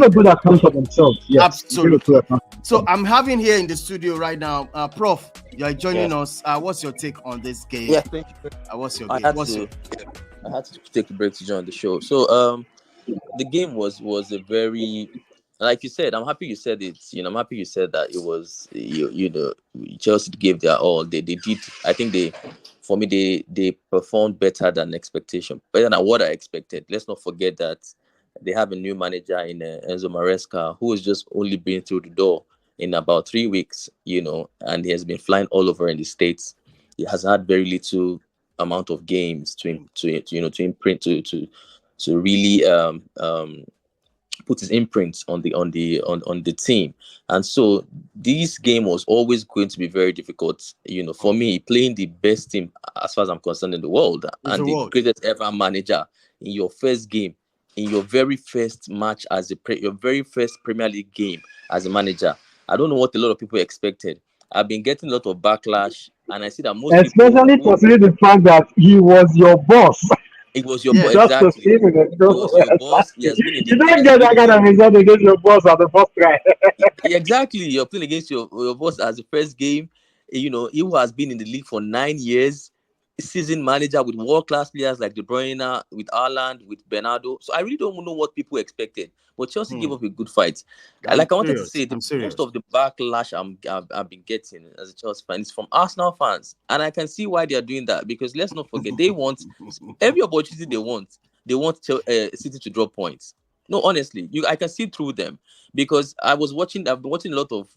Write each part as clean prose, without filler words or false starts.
a good account of themselves. Yes, absolutely. So I'm having here in the studio right now, Prof. You're joining us. What's your take on this game? Yeah, thank you. What's your I game? had to take a break to join the show. So the game was a very, like you said, I'm happy you said it. I'm happy you said that it was Chelsea gave their all. They did. I think for me they performed better than expectation, better than what I expected. Let's not forget that they have a new manager in Enzo Maresca, who has just only been through the door in about 3 weeks. And he has been flying all over in the States. He has had very little amount of games to imprint to really put his imprint on the team. And so this game was always going to be very difficult, for me, playing the best team as far as I'm concerned in the world, and the greatest ever manager in your first game, in your very first match as your very first Premier League game as a manager. I don't know what a lot of people expected. I've been getting a lot of backlash, and I see that most especially people, considering the fact that he was your boss. it was your boss, Just to exactly. see it. It was your boss. He has been in the. You don't get that kind of result against your boss at the first try. Exactly. You're playing against your boss as the first game. He who has been in the league for 9 years, seasoned manager with world-class players like De Bruyne, with Haaland, with Bernardo. So I really don't know what people expected. But Chelsea gave up a good fight. Like I wanted to say, most of the backlash I've been getting as a Chelsea fan is from Arsenal fans. And I can see why they are doing that. Because let's not forget, they want every opportunity they want. They want City to drop points. No, honestly, I can see through them, because I've been watching a lot of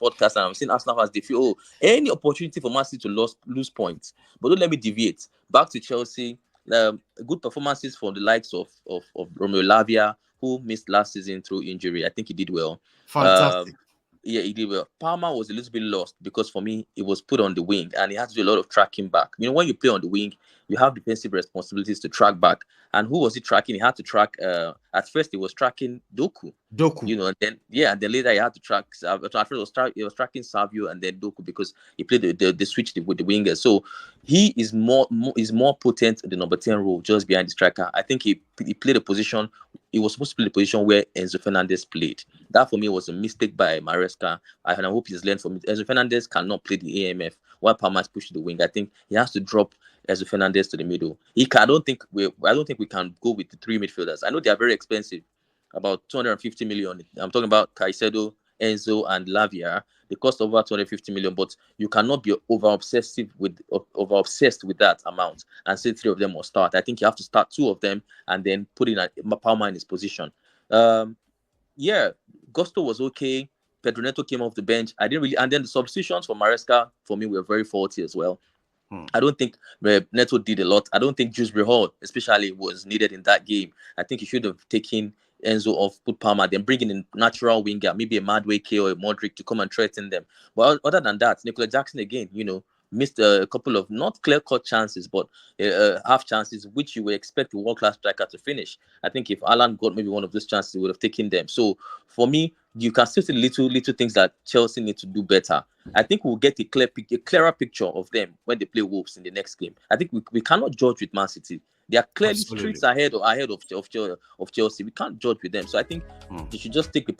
podcasts, and I'm seeing Arsenal fans, they feel, any opportunity for Man City to lose points. But don't let me deviate. Back to Chelsea, good performances from the likes of Romeo Lavia, who missed last season through injury. I think he did well. Fantastic. Yeah, he did well. Palmer was a little bit lost because for me, it was put on the wing and he had to do a lot of tracking back. When you play on the wing, you have defensive responsibilities to track back. And who was he tracking? He had to track. At first, he was tracking Doku. And then later he had to track. At first, he was tracking Savio and then Doku, because he played the switch with the wingers. So he is more potent in the number 10 role, just behind the striker. I think he played a position. He was supposed to play the position where Enzo Fernandez played. That for me was a mistake by Maresca. I hope he's learned from it. Enzo Fernandez cannot play the AMF while Palmer is pushing the wing. I think he has to drop Enzo Fernandez to the middle. I don't think we can go with the three midfielders. I know they are very expensive, about 250 million. I'm talking about Caicedo, Enzo, and Lavia. They cost over 250 million, but you cannot be over obsessed with that amount and say three of them must start. I think you have to start two of them and then put in Palmer in his position. Gusto was okay. Pedro Neto came off the bench. I didn't really, and then the substitutions for Maresca for me were very faulty as well. I don't think Neto did a lot. I don't think Dewsbury Hall, especially, was needed in that game. I think he should have taken Enzo off, put Palmer, then bringing in natural winger, maybe a Madueke or a Modric to come and threaten them. But other than that, Nicola Jackson again, missed a couple of not clear-cut chances, but half chances, which you would expect a world-class striker to finish. I think if Alan got maybe one of those chances, he would have taken them. So for me, you can still see little things that Chelsea need to do better. I think we'll get a clearer picture of them when they play Wolves in the next game. I think we cannot judge with Man City. They are clearly streets ahead of Chelsea. We can't judge with them. So I think they should just take the